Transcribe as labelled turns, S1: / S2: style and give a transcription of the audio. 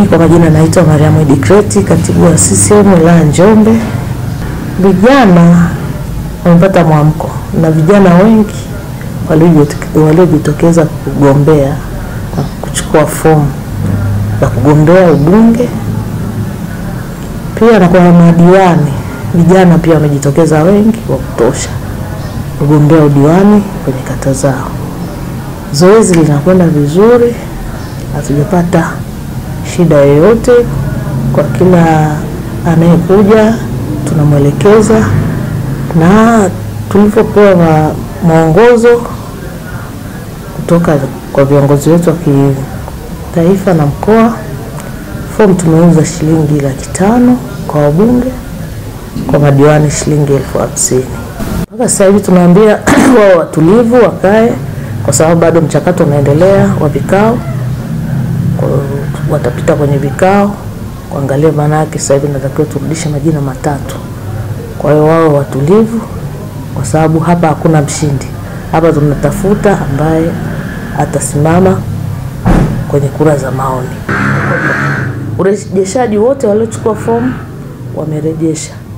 S1: Kwa majina naitwa Mariamu Edikreti, katibu wa CCM wilaya Njombe. Vijana wamepata mwamko na vijana wengi waliojitokeza kugombea na kuchukua fomu za kugombea ubunge. Pia na kwa madiwani, vijana pia wamejitokeza wengi wa kutosha kugombea udiwani kwenye kata zao. Zoezi linakwenda vizuri, hatujapata shida yoyote. Kwa kila anayekuja tunamwelekeza, na tulipopewa mwongozo kutoka kwa viongozi wetu wa kitaifa na mkoa, fomu tumeuza shilingi 500,000 kwa wabunge, kwa madiwani shilingi 50,000. Mpaka sasa hivi tunaambia wao watulivu, wakae, kwa sababu bado mchakato unaendelea wa vikao. Watapita kwenye vikao kuangalia, maana yake sasa hivi natakiwa turudishe majina 3. Kwa hiyo wao watulivu, kwa sababu hapa hakuna mshindi. Hapa tunatafuta ambaye atasimama kwenye kura za maoni. Urejeshaji wote waliochukua fomu wamerejesha.